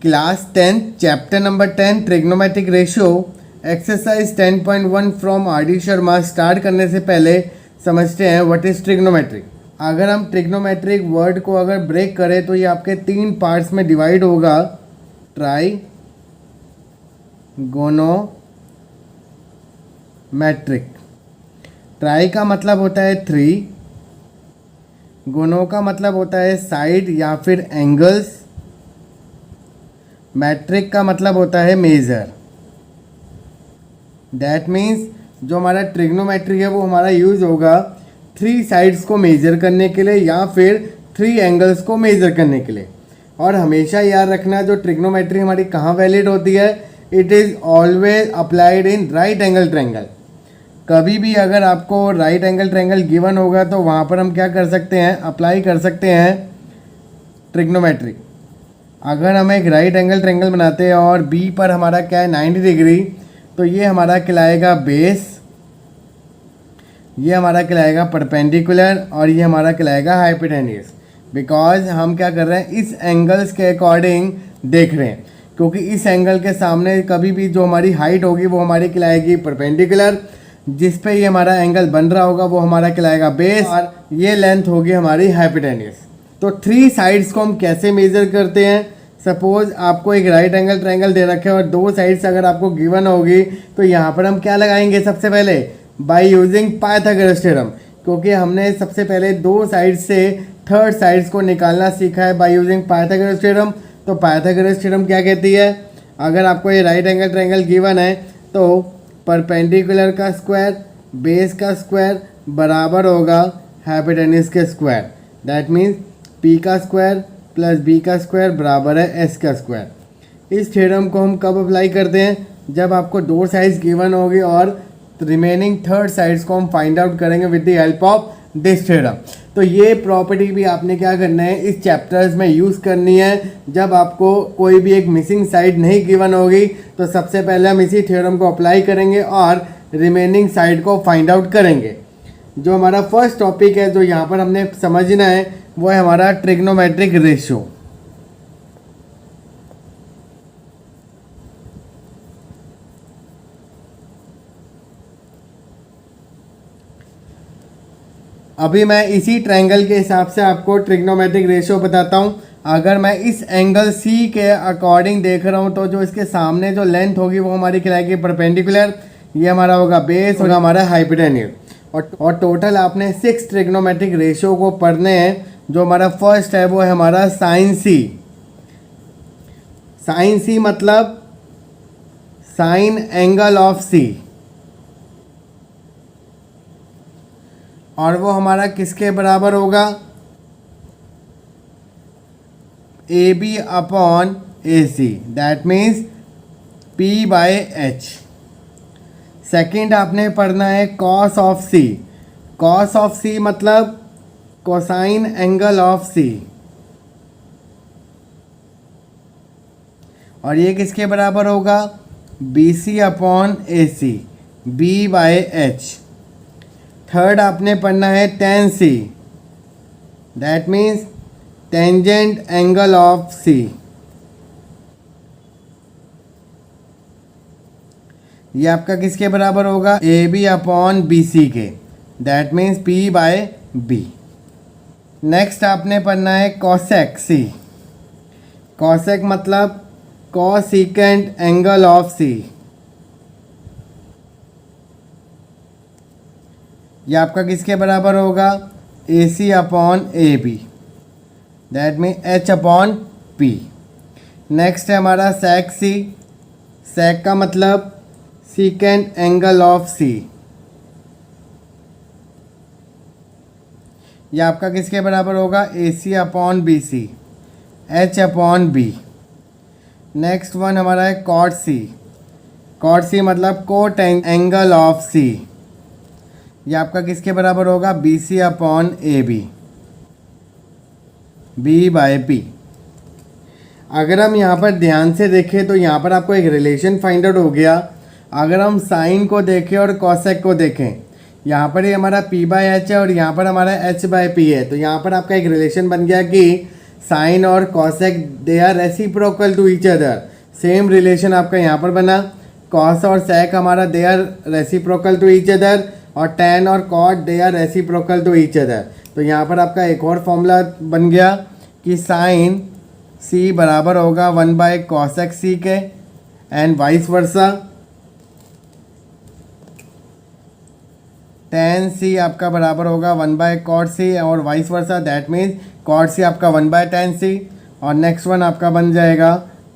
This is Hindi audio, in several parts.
Class 10 chapter number 10 trigonometric ratio exercise 10.1 from RD. Sharma start करने से पहले समझते हैं व्हाट इज ट्रिग्नोमेट्रिक। अगर हम ट्रिग्नोमेट्रिक वर्ड को अगर ब्रेक करें तो ये आपके 3 पार्ट्स में डिवाइड होगा। ट्राइगोनोमेट्रिक। ट्राई का मतलब होता है 3, गोनो का मतलब होता है साइड या फिर एंगल्स, मैट्रिक का मतलब होता है मेजर। दैट मीन्स जो हमारा ट्रिग्नोमेट्रिक है वो हमारा यूज़ होगा 3 साइड्स को मेजर करने के लिए या फिर 3 एंगल्स को मेजर करने के लिए। और हमेशा याद रखना जो ट्रिग्नोमेट्री हमारी कहाँ वैलिड होती है, it is always applied in right angle triangle. कभी भी अगर आपको राइट एंगल ट्रायंगल गिवन होगा तो वहाँ पर हम क्या कर सकते हैं, अप्लाई कर सकते हैं ट्रिग्नोमेट्री। अगर हम एक राइट एंगल ट्रायंगल बनाते हैं और बी पर हमारा क्या है 90 डिग्री, तो ये हमारा कहलाएगा बेस, ये हमारा कहलाएगा परपेंडिकुलर और ये हमारा कहलाएगा हाइपोटेन्यूज। बिकॉज हम क्या कर रहे हैं, इस एंगल्स के अकॉर्डिंग देख रहे हैं, क्योंकि इस एंगल के सामने कभी भी जो हमारी हाइट होगी वो हमारी कहलाएगी परपेंडिकुलर, जिस पे ये हमारा एंगल बन रहा होगा वो हमारा कहलाएगा बेस और ये लेंथ होगी हमारी हाइपोटेन्यूज। तो 3 साइड्स को हम कैसे मेजर करते हैं, सपोज आपको एक राइट एंगल ट्रायंगल दे रखे और 2 साइड्स अगर आपको गिवन होगी तो यहाँ पर हम क्या लगाएंगे, सबसे पहले बाय यूजिंग पाइथागोरस थ्योरम, क्योंकि हमने सबसे पहले 2 साइड से 3rd साइड्स को निकालना सीखा है बाय यूजिंग पाइथागोरस थ्योरम। तो पाइथागोरस थ्योरम क्या कहती है, अगर आपको ये राइट एंगल ट्रायंगल गिवन है तो परपेंडिकुलर का स्क्वायर बेस का स्क्वायर बराबर होगा हाइपोटेन्यूज के स्क्वायर। दैट मीन्स पी का स्क्वायर प्लस बी का स्क्वायर बराबर है एस का स्क्वायर। इस थ्योरम को हम कब अप्लाई करते हैं, जब आपको 2 साइड्स गिवन होगी और रिमेनिंग 3rd साइड्स को हम फाइंड आउट करेंगे with the help of this theorem. तो ये प्रॉपर्टी भी आपने क्या करना है, इस चैप्टर्स में यूज़ करनी है। जब आपको कोई भी एक मिसिंग साइड नहीं गिवन होगी तो सबसे पहले हम इसी थ्योरम को अप्लाई करेंगे और रिमेनिंग साइड को फाइंड आउट करेंगे। जो हमारा फर्स्ट टॉपिक है जो यहाँ पर हमने समझना है वो है हमारा ट्रिग्नोमेट्रिक रेशियो। अभी मैं इसी ट्रायंगल के हिसाब से आपको ट्रिग्नोमेट्रिक रेशियो बताता हूँ। अगर मैं इस एंगल सी के अकॉर्डिंग देख रहा हूँ तो जो इसके सामने जो लेंथ होगी वो हमारी कहलाएगी परपेंडिकुलर, ये हमारा होगा बेस, होगा हमारा हाइपोटेन्यूज। और टोटल आपने 6 ट्रिग्नोमेट्रिक रेशियो को पढ़ने हैं। जो हमारा फर्स्ट है वो है हमारा साइन सी। साइन सी मतलब साइन एंगल ऑफ सी, और वो हमारा किसके बराबर होगा, A B upon A C. That means P by H. Second आपने पढ़ना है cos of C. Cos of C मतलब कोसाइन एंगल ऑफ सी, और ये किसके बराबर होगा, B C upon A C, B by H. Third आपने पढ़ना है tan C. That means tangent angle of C. ये आपका किसके बराबर होगा, A B upon B C के। That means P by B. Next आपने पढ़ना है कॉसेक सी। कॉसेक मतलब कॉसिकेंट एंगल ऑफ सी। ये आपका किसके बराबर होगा, A C upon A B. That mean H upon P. Next है हमारा सेक सी। सेक का मतलब सीकेंट एंगल ऑफ सी। ये आपका किसके बराबर होगा, A C upon B C, H upon B. Next one हमारा है कॉट सी। कॉट सी मतलब कोट एंगल ऑफ सी। ये आपका किसके बराबर होगा, B C upon A B, B by P. अगर हम यहाँ पर ध्यान से देखें तो यहाँ पर आपको एक रिलेशन फाइंड आउट हो गया। अगर हम साइन को देखें और कॉसेक को देखें, यहाँ पर ये हमारा p बाय एच है और यहाँ पर हमारा h बाय पी है, तो यहाँ पर आपका एक रिलेशन बन गया कि साइन और cosec they are reciprocal to each other. Same relation आपका यहाँ पर बना, कॉस और सेक हमारा they are reciprocal to each other, और टैन और cot they are reciprocal to each other. तो यहाँ पर आपका एक और फॉर्मूला बन गया कि साइन सी बराबर होगा 1/cosec सी के, एंड वाइस वर्सा। tan सी आपका बराबर होगा 1/cot सी और vice versa, that means cot सी आपका 1/tan सी। और नेक्स्ट वन आपका बन जाएगा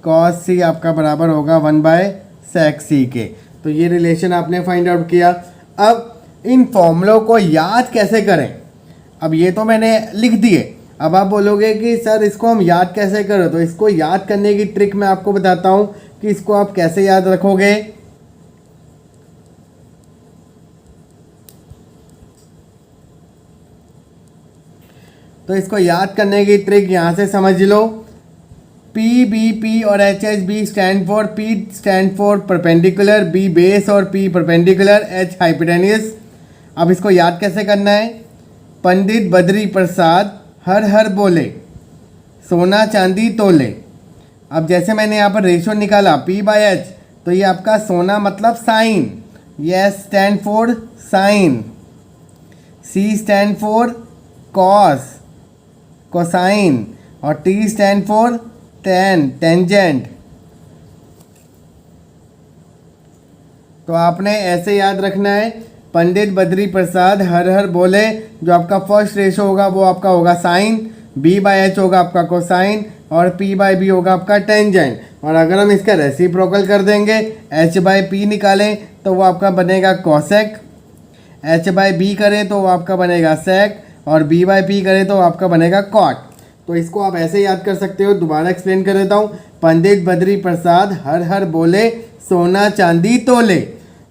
cos सी आपका बराबर होगा 1/sec सी के। तो ये रिलेशन आपने फाइंड आउट किया। अब इन फॉर्मूलों को याद कैसे करें? अब ये तो मैंने लिख दिए, अब आप बोलोगे कि सर इसको हम याद कैसे करें? तो इसको याद करने की ट्रिक मैं आपको बताता हूँ कि इसको आप कैसे याद रखोगे। तो इसको याद करने की ट्रिक यहाँ से समझ लो। पी बी पी और H H B stand for, P stand for perpendicular, B base और पी परपेंडिकुलर, एच हाइपोटेन्यूस। अब इसको याद कैसे करना है? पंडित बद्री प्रसाद हर हर बोले, सोना चांदी तोले। अब जैसे मैंने यहाँ पर रेशो निकाला P/H, तो ये आपका सोना मतलब साइन, ये stand for sine, C stand for cos cosine, और T stand for tan tangent. तो आपने ऐसे याद रखना है, पंडित बद्री प्रसाद हर हर बोले, जो आपका फर्स्ट रेशो होगा वो आपका होगा साइन, B/H होगा आपका कोसाइन, और P/B होगा आपका टेंजेंट। और अगर हम इसका रेसिप्रोकल कर देंगे, H/P निकालें तो वो आपका बनेगा कोसेक, H/B करें तो वो आपका बनेगा सेक, और B/P करें तो आपका बनेगा कॉट। तो इसको आप ऐसे याद कर सकते हो। दोबारा एक्सप्लेन कर देता हूँ। पंडित बद्री प्रसाद हर हर बोले, सोना चांदी तोले।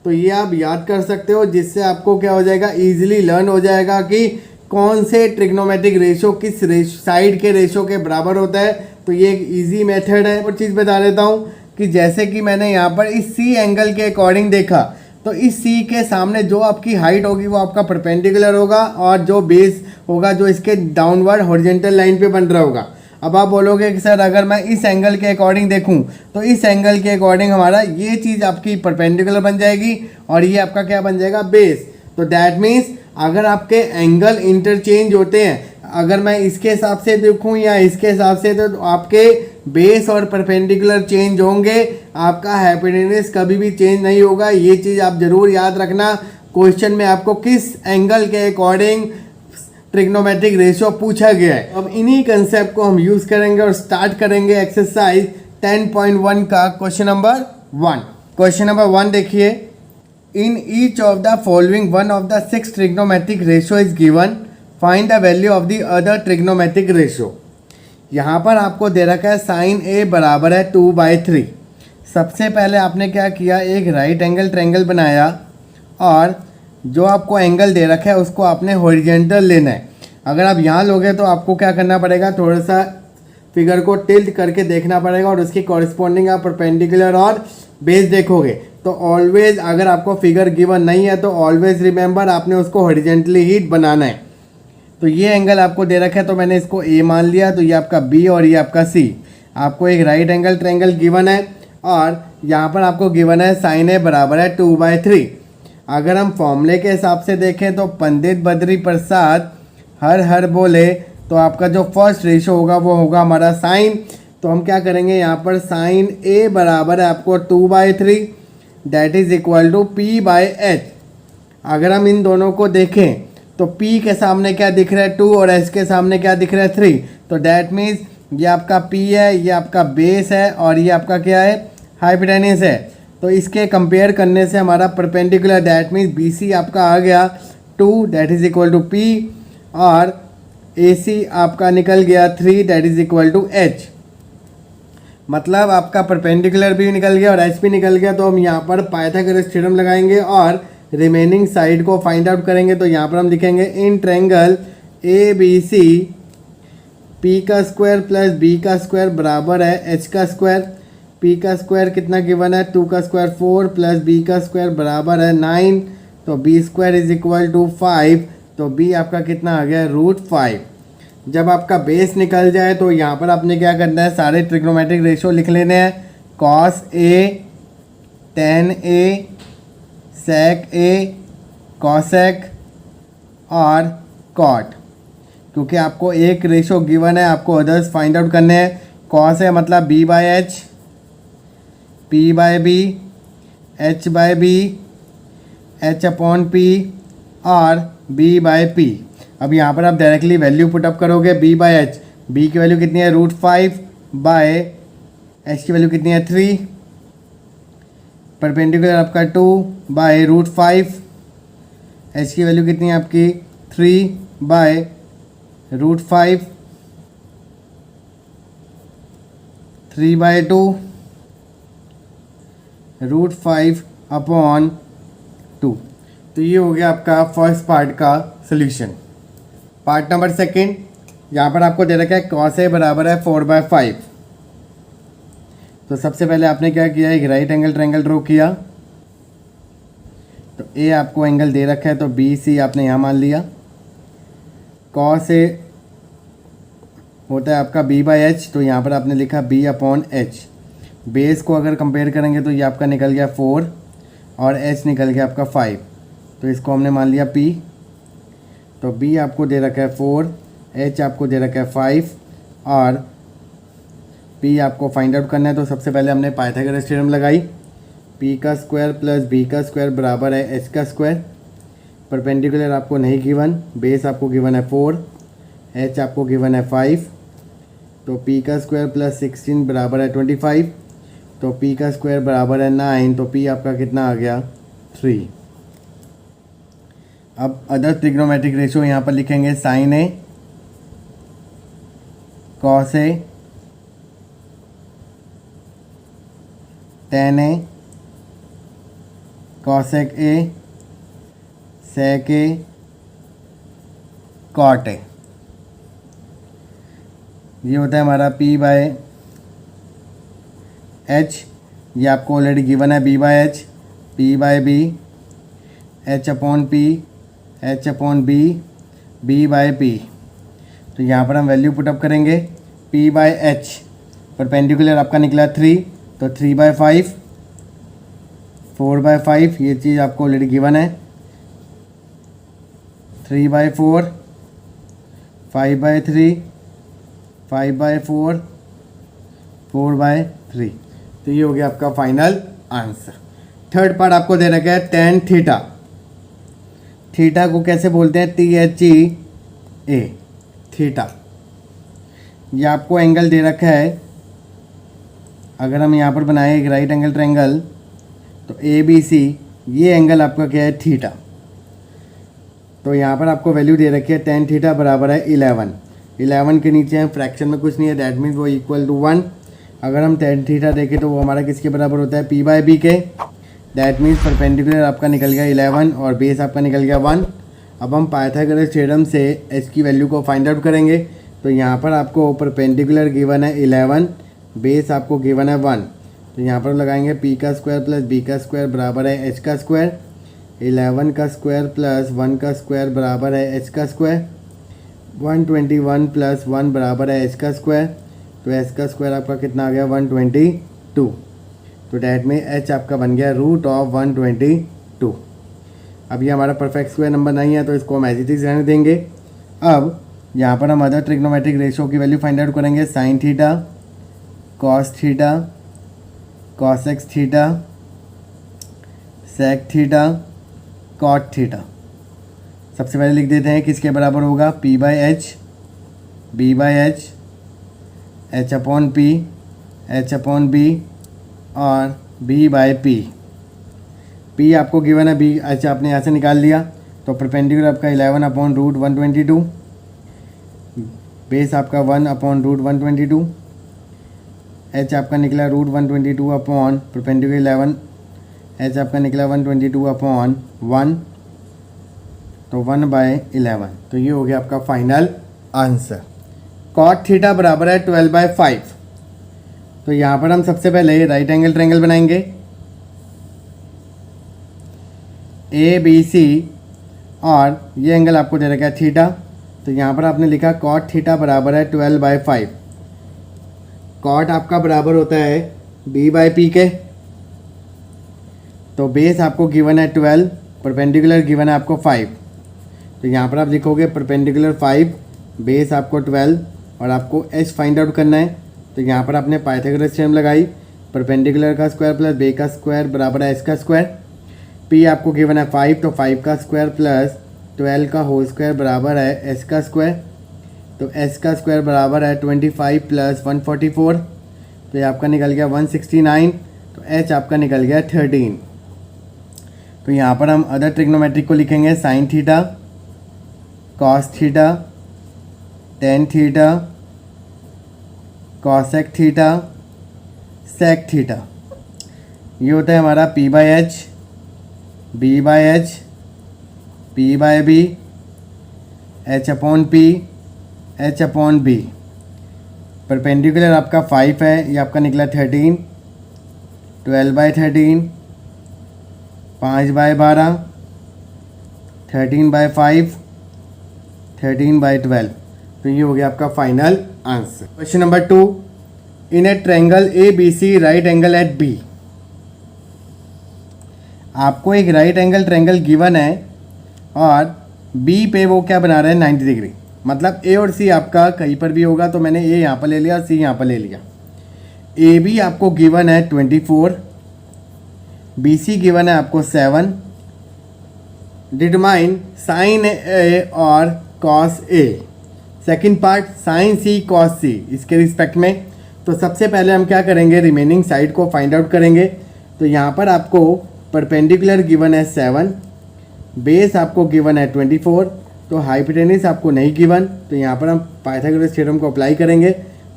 तो ये आप याद कर सकते हो, जिससे आपको क्या हो जाएगा, इजीली लर्न हो जाएगा कि कौन से ट्रिग्नोमेट्रिक रेशो किस साइड के रेशो के बराबर होता है। तो ये एक इजी मेथड है। और चीज़ बता देता हूँ कि जैसे कि मैंने यहाँ पर इस सी एंगल के अकॉर्डिंग देखा, तो इस सी के सामने जो आपकी हाइट होगी वो आपका परपेंडिकुलर होगा, और जो बेस होगा जो इसके डाउनवर्ड हॉरिजॉन्टल लाइन पे बन रहा होगा। अब आप बोलोगे कि सर अगर मैं इस एंगल के अकॉर्डिंग देखूं, तो इस एंगल के अकॉर्डिंग हमारा ये चीज़ आपकी परपेंडिकुलर बन जाएगी, और ये आपका क्या बन जाएगा, बेस। तो दैट मीन्स अगर आपके एंगल इंटरचेंज होते हैं, अगर मैं इसके हिसाब से देखूं या इसके हिसाब से, तो आपके बेस और परपेंडिकुलर चेंज होंगे, आपका हाइपोटेन्यूस कभी भी चेंज नहीं होगा। ये चीज़ आप जरूर याद रखना। क्वेश्चन में आपको किस एंगल के अकॉर्डिंग ट्रिग्नोमेट्रिक रेशियो पूछा गया है। अब इन्हीं कंसेप्ट को हम यूज़ करेंगे और स्टार्ट करेंगे एक्सरसाइज 10.1 का क्वेश्चन नंबर 1। क्वेश्चन नंबर 1 देखिए, in each of the following one of the 6 trigonometric ratio is given, find the value of the other trigonometric ratio. यहाँ पर आपको दे रखा है साइन ए बराबर है 2/3। सबसे पहले आपने क्या किया, एक राइट एंगल ट्रायंगल बनाया, और जो आपको एंगल दे रखा है उसको आपने हॉरिजॉन्टल लेना है। अगर आप यहाँ लोगे तो आपको क्या करना पड़ेगा, थोड़ा सा फिगर को टिल्ट करके देखना पड़ेगा, और उसकी कॉरस्पॉन्डिंग आप परपेंडिकुलर और बेस देखोगे। तो ऑलवेज अगर आपको फिगर गिवन नहीं है तो ऑलवेज रिमेंबर आपने उसको हॉरिजॉन्टली ही बनाना है। तो ये एंगल आपको दे रखा है, तो मैंने इसको ए मान लिया, तो ये आपका बी और ये आपका सी। आपको एक राइट एंगल ट्रायंगल गिवन है, और यहाँ पर आपको गिवन है साइन ए बराबर है 2/3। अगर हम फॉर्मूले के हिसाब से देखें तो पंडित बद्री प्रसाद हर हर बोले, तो आपका जो फर्स्ट रेशो होगा वो होगा हमारा साइन। तो हम क्या करेंगे, यहाँ पर साइन ए बराबर है आपको 2/3, that is equal to P/H। अगर हम इन दोनों को देखें तो P के सामने क्या दिख रहा है 2, और H के सामने क्या दिख रहा है 3। तो दैट मीन्स ये आपका P है, ये आपका बेस है, और ये आपका क्या है, हाइपोटेन्यूस है। तो इसके कंपेयर करने से हमारा परपेंडिकुलर, दैट मीन्स BC आपका आ गया 2, that is equal to P, और AC आपका निकल गया 3, that is equal to H। मतलब आपका परपेंडिकुलर भी निकल गया और H भी निकल गया। तो हम यहाँ पर पाइथागोरस थ्योरम लगाएंगे और रिमेनिंग साइड को फाइंड आउट करेंगे। तो यहाँ पर हम लिखेंगे इन ट्रायंगल ABC P का स्क्वायर प्लस B का स्क्वायर बराबर है H का स्क्वायर। P का स्क्वायर कितना गिवन है, 2 का स्क्वायर 4 प्लस B का स्क्वायर बराबर है 9। तो B square is equal to 5। तो B आपका कितना आ गया, √5। जब आपका बेस निकल जाए तो यहाँ पर आपने क्या करना है, सारे ट्रिग्नोमेट्रिक रेशियो लिख लेने हैं। Cos A, tan A, sec A, cosec और कॉट, क्योंकि आपको एक रेशियो गिवन है, आपको अदर्स फाइंड आउट करने हैं। कॉस है मतलब B by H, P by B, H by B, H upon P और बी बाय पी। अब यहाँ पर आप डायरेक्टली वैल्यू पुटअप करोगे। बी बाय एच, बी की वैल्यू कितनी है √5 बाय एच की वैल्यू कितनी है 3, परपेंडिकुलर आपका 2 बाय √5, एच की वैल्यू कितनी है आपकी 3 बाय √5, 3 बाय 2, √5 अपॉन 2। तो ये हो गया आपका फर्स्ट पार्ट का सोल्यूशन। पार्ट नंबर सेकंड, यहाँ पर आपको दे रखा है कॉस ए बराबर है 4/5। तो सबसे पहले आपने क्या किया, एक राइट एंगल ट्रायंगल ड्रॉ किया। तो ए आपको एंगल दे रखा है तो बी सी आपने यहाँ मान लिया। कॉस ए होता है आपका बी बाय एच, तो यहाँ पर आपने लिखा बी अपॉन एच। बेस को अगर कंपेयर करेंगे तो ये आपका निकल गया 4 और एच निकल गया आपका 5, तो इसको हमने मान लिया पी। तो बी आपको दे रखा है 4, एच आपको दे रखा है 5 और पी आपको फाइंड आउट करना है। तो सबसे पहले हमने पाइथागोरस थ्योरम लगाई। पी का स्क्वायर प्लस बी का स्क्वायर बराबर है एच का स्क्वायर। परपेंडिकुलर आपको नहीं गिवन, बेस आपको गिवन है 4, एच आपको गिवन है 5। तो पी का स्क्वायर प्लस 16 बराबर है 25। तो पी का स्क्वायर बराबर है 9, तो पी आपका कितना आ गया 3। अब अदर ट्रिग्नोमेट्रिक रेशियो यहाँ पर लिखेंगे sine A, cos A, tan A, cosec A, sec A, cot A. ये होता है हमारा P बाय एच, ये आपको ऑलरेडी गिवन है B by H, P by B, H upon P, H upon B, B by P. तो यहाँ पर हम वैल्यू पुटअप करेंगे। P बाय एच परपेंडिकुलर आपका निकला 3, तो 3/5, 4/5, ये चीज़ आपको ऑलरेडी गिवन है। 3/4, 5/3, 5/4, 4/3। तो ये हो गया आपका फाइनल आंसर। थर्ड पार्ट आपको दे रखा है टेन थीटा। थीटा को कैसे बोलते हैं, THEA, थीटा। ये आपको एंगल दे रखा है। अगर हम यहाँ पर बनाए एक राइट एंगल ट्रायंगल, तो ABC, ये एंगल आपका क्या है थीटा। तो यहाँ पर आपको वैल्यू दे रखी है टेन थीटा बराबर है 11। 11 के नीचे हम फ्रैक्शन में कुछ नहीं है, दैट मीन्स वो इक्वल टू 1। अगर हम टेन थीटा देखें तो वो हमारा किसके बराबर होता है, P बाय बी के। दैट मीन्स परपेंडिकुलर आपका निकल गया 11 और बेस आपका निकल गया 1। अब हम पाइथागोरस थ्योरम से एच की वैल्यू को फाइंड आउट करेंगे। तो यहाँ पर आपको परपेंडिकुलर गिवन है 11, बेस आपको गिवन है 1। तो यहाँ पर लगाएंगे P का स्क्वायर प्लस B का स्क्वायर बराबर है H का स्क्वायर। 11 का स्क्वायर प्लस 1 का स्क्वायर बराबर है H का स्क्वायर। 121 प्लस 1 बराबर है H का स्क्वायर। तो H का स्क्वायर आपका कितना आ गया 122। तो डैट में H आपका बन गया √122। अब ये हमारा परफेक्ट स्क्वायर नंबर नहीं है, तो इसको हम एज इट इज रहने देंगे। अब यहाँ पर हम अदर ट्रिग्नोमेट्रिक रेशियो की वैल्यू फाइंड आउट करेंगे। Sine theta, cos theta, cosec theta, sec theta, cot theta. सबसे पहले लिख देते हैं किसके बराबर होगा, P by H, B by H, H upon P, H upon B और B बाय पी। P आपको गिवन है, B H आपने यहाँ से निकाल लिया। तो परपेंडिकुलर आपका 11 अपॉन √122, बेस आपका 1 अपॉन √122, H आपका निकला √122 अपॉन परपेंडिकुलर 11, H आपका निकला 122 अपॉन 1, तो 1/11। तो ये हो गया आपका फाइनल आंसर। कॉट थीटा बराबर है 12/5। तो यहाँ पर हम सबसे पहले राइट एंगल ट्रायंगल बनाएंगे। ABC और ये एंगल आपको दे रखा है थीटा। तो यहाँ पर आपने लिखा कॉट थीटा बराबर है 12/5। कॉट आपका बराबर होता है b/p के। तो बेस आपको गिवन है 12, परपेंडिकुलर गिवन है आपको 5। तो यहाँ पर आप लिखोगे परपेंडिकुलर 5, बेस आपको 12 और आपको h फाइंड आउट करना है। तो यहाँ पर आपने पाइथागोरस थ्योरम लगाई, परपेंडिकुलर का स्क्वायर प्लस बे का स्क्वायर बराबर है h का स्क्वायर। p आपको गिवन है 5, तो 5 का स्क्वायर प्लस 12 का होल स्क्वायर बराबर है h का स्क्वायर। तो h का स्क्वायर बराबर है 25 प्लस 144, तो ये आपका निकल गया 169। तो h आपका निकल गया 13। तो यहाँ पर हम अदर ट्रिग्नोमेट्रिक को लिखेंगे sine theta, cos theta, tan theta, cosec theta, sec theta. ये होता है हमारा p/h, b/h, p/b, h/p, h/b। Perpendicular आपका 5 है, ये आपका निकला 13, 12/13, 5/12, 13/5, 13/12। तो ये हो गया आपका final answer. Question number 2, in a triangle ABC right angle at B। आपको एक राइट एंगल ट्रायंगल गिवन है और B पे वो क्या बना रहा है 90 डिग्री। मतलब A और C आपका कहीं पर भी होगा, तो मैंने A यहाँ पर ले लिया और C यहाँ पर ले लिया। AB आपको गिवन है 24, BC गिवन है आपको 7। डिटरमाइन साइन A और cos A। Second part sine C cos C इसके रिस्पेक्ट में। तो सबसे पहले हम क्या करेंगे, रिमेनिंग साइड को फाइंड आउट करेंगे। तो यहाँ पर आपको परपेंडिकुलर गिवन है 7, बेस आपको गिवन है 24, तो हाइपोटेनस आपको नहीं गिवन। तो यहाँ पर हम पाइथागोरस थ्योरम को अप्लाई करेंगे।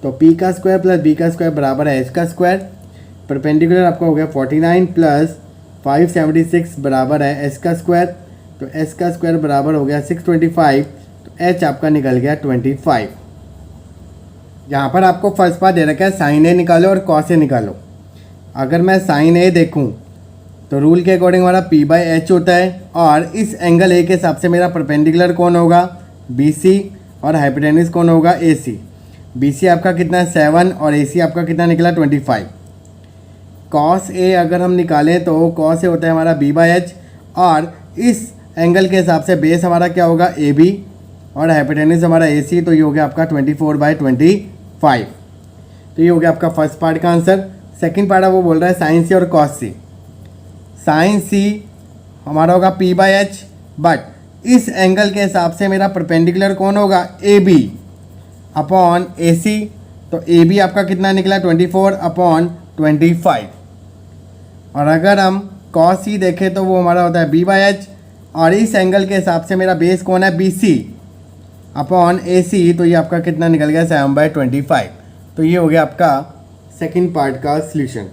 तो p का स्क्वायर प्लस b का स्क्वायर बराबर है h का स्क्वायर। परपेंडिकुलर आपका हो गया 49 प्लस 576 बराबर है h का स्क्वायर। तो h का स्क्वायर बराबर हो गया 625, तो h आपका निकल गया 25। यहाँ पर आपको फर्स्ट पार्ट दे रखा है साइन ए निकालो और कॉस ए निकालो। अगर मैं साइन ए देखूँ तो रूल के अकॉर्डिंग हमारा p/h होता है और इस एंगल ए के हिसाब से मेरा परपेंडिकुलर कौन होगा BC और हाइपोटेनस कौन होगा AC। BC आपका कितना है 7 और AC आपका कितना निकला 25। कॉस ए अगर हम निकालें तो कॉस ए होता है हमारा b/h और इस एंगल के हिसाब से बेस हमारा क्या होगा AB और हाइपोटेनस हमारा AC। तो ये हो गया आपका 24/25। तो ये हो गया आपका फर्स्ट पार्ट का आंसर। सेकंड पार्ट है वो बोल रहा है साइन C और कॉस C। साइन C हमारा होगा p/h, बट इस एंगल के हिसाब से मेरा परपेंडिकुलर कौन होगा AB अपॉन AC। तो AB आपका कितना निकला 24/25। और अगर हम cos C देखें तो वो हमारा होता है b/h और इस एंगल के हिसाब से मेरा बेस कौन है BC अपॉन AC। तो ये आपका कितना निकल गया 7/25। तो ये हो गया आपका सेकंड पार्ट का सॉल्यूशन।